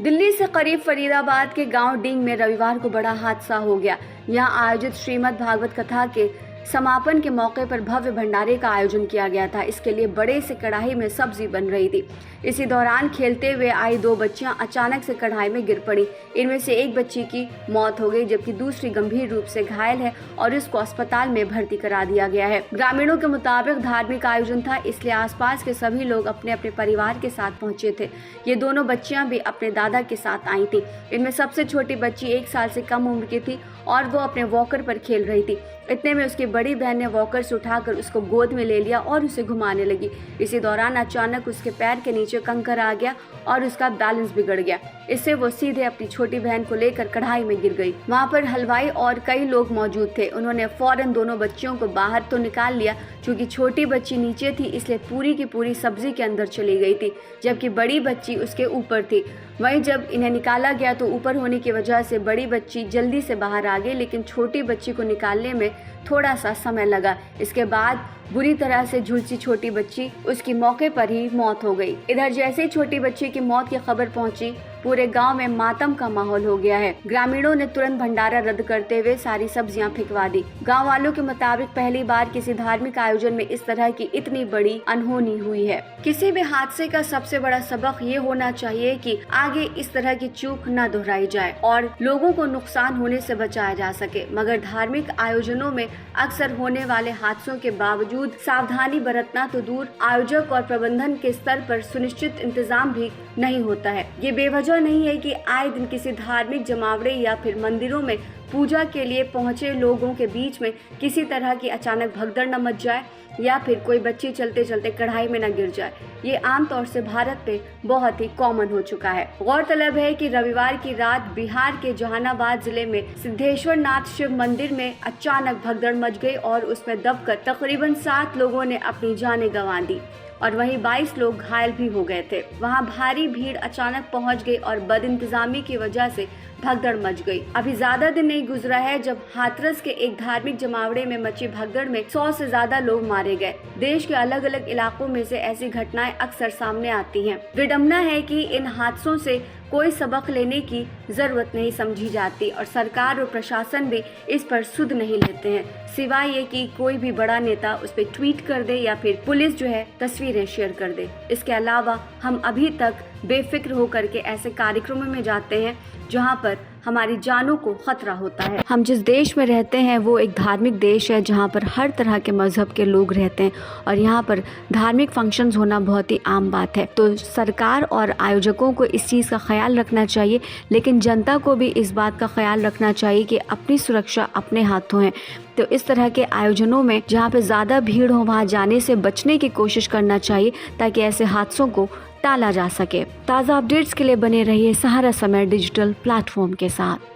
दिल्ली से करीब फरीदाबाद के गांव डींग में रविवार को बड़ा हादसा हो गया। यहां आयोजित श्रीमद् भागवत कथा के समापन के मौके पर भव्य भंडारे का आयोजन किया गया था। इसके लिए बड़े से कढ़ाई में सब्जी बन रही थी। इसी दौरान खेलते हुए आई दो बच्चियां अचानक से कढ़ाई में गिर पड़ी। इनमें से एक बच्ची की मौत हो गई, जबकि दूसरी गंभीर रूप से घायल है और इसको अस्पताल में भर्ती करा दिया गया है। ग्रामीणों के मुताबिक धार्मिक आयोजन था, इसलिए आसपास के सभी लोग अपने अपने परिवार के साथ पहुंचे थे। ये दोनों बच्चियां भी अपने दादा के साथ आई थी। इनमें सबसे छोटी बच्ची 1 साल से कम उम्र की थी और वो अपने वॉकर पर खेल रही थी। इतने में उसकी बड़ी बहन ने वॉकर से उठाकर उसको गोद में ले लिया और उसे घुमाने लगी। इसी दौरान अचानक उसके पैर के नीचे कंकर आ गया और उसका बैलेंस बिगड़ गया। इससे वो सीधे अपनी छोटी बहन को लेकर कढ़ाई में गिर गई। वहाँ पर हलवाई और कई लोग मौजूद थे। उन्होंने फौरन दोनों बच्चियों को बाहर तो निकाल लिया, क्योंकि छोटी बच्ची नीचे थी, इसलिए पूरी की पूरी सब्जी के अंदर चली गई थी, जबकि बड़ी बच्ची उसके ऊपर थी। वहीं जब इन्हें निकाला गया तो ऊपर होने की वजह से बड़ी बच्ची जल्दी से बाहर आ गई, लेकिन छोटी बच्ची को निकालने में थोड़ा सा समय लगा। इसके बाद बुरी तरह से झुलसी छोटी बच्ची, उसकी मौके पर ही मौत हो गई। इधर जैसे ही छोटी बच्ची की मौत की खबर पहुंची, पूरे गांव में मातम का माहौल हो गया है। ग्रामीणों ने तुरंत भंडारा रद्द करते हुए सारी सब्जियां फेंकवा दी। गांव वालों के मुताबिक पहली बार किसी धार्मिक आयोजन में इस तरह की इतनी बड़ी अनहोनी हुई है। किसी भी हादसे का सबसे बड़ा सबक ये होना चाहिए कि आगे इस तरह की चूक न दोहराई जाए और लोगों को नुकसान होने से बचाया जा सके। मगर धार्मिक आयोजनों में अक्सर होने वाले हादसों के बावजूद सावधानी बरतना तो दूर, आयोजक और प्रबंधन के स्तर पर सुनिश्चित इंतजाम भी नहीं होता है। ये बेवजह नहीं है कि आए दिन किसी धार्मिक जमावड़े या फिर मंदिरों में पूजा के लिए पहुंचे लोगों के बीच में किसी तरह की अचानक भगदड़ न मच जाए या फिर कोई बच्ची चलते चलते कढ़ाई में न गिर जाए। ये आमतौर से भारत में बहुत ही कॉमन हो चुका है। गौरतलब है कि रविवार की रात बिहार के जहानाबाद जिले में सिद्धेश्वर नाथ शिव मंदिर में अचानक भगदड़ मच गई और उसमें दबकर तकरीबन 7 लोगों ने अपनी जानें गंवा दी और वहीं 22 लोग घायल भी हो गए थे। वहां भारी भीड़ अचानक पहुंच गई और बदइंतजामी की वजह से भगदड़ मच गई। अभी ज्यादा दिन नहीं गुजरा है जब हाथरस के एक धार्मिक जमावड़े में मची भगदड़ में 100 से ज्यादा लोग मारे गए। देश के अलग अलग इलाकों में से ऐसी घटनाएं अक्सर सामने आती हैं। विडंबना है कि इन हादसों से कोई सबक लेने की जरूरत नहीं समझी जाती और सरकार और प्रशासन भी इस पर सुध नहीं लेते हैं, सिवाय ये कि कोई भी बड़ा नेता उस पर ट्वीट कर दे या फिर पुलिस जो है तस्वीरें शेयर कर दे। इसके अलावा हम अभी तक बेफिक्र होकर के ऐसे कार्यक्रमों में जाते हैं जहां पर हमारी जानों को खतरा होता है। हम जिस देश में रहते हैं वो एक धार्मिक देश है, जहां पर हर तरह के मजहब के लोग रहते हैं और यहां पर धार्मिक फंक्शंस होना बहुत ही आम बात है। तो सरकार और आयोजकों को इस चीज़ का ख्याल रखना चाहिए, लेकिन जनता को भी इस बात का ख्याल रखना चाहिए कि अपनी सुरक्षा अपने हाथों है। तो इस तरह के आयोजनों में जहाँ पे ज़्यादा भीड़ हो वहाँ जाने से बचने की कोशिश करना चाहिए, ताकि ऐसे हादसों को टाला जा सके। ताज़ा अपडेट्स के लिए बने रहिए सहारा समय डिजिटल प्लेटफॉर्म के साथ।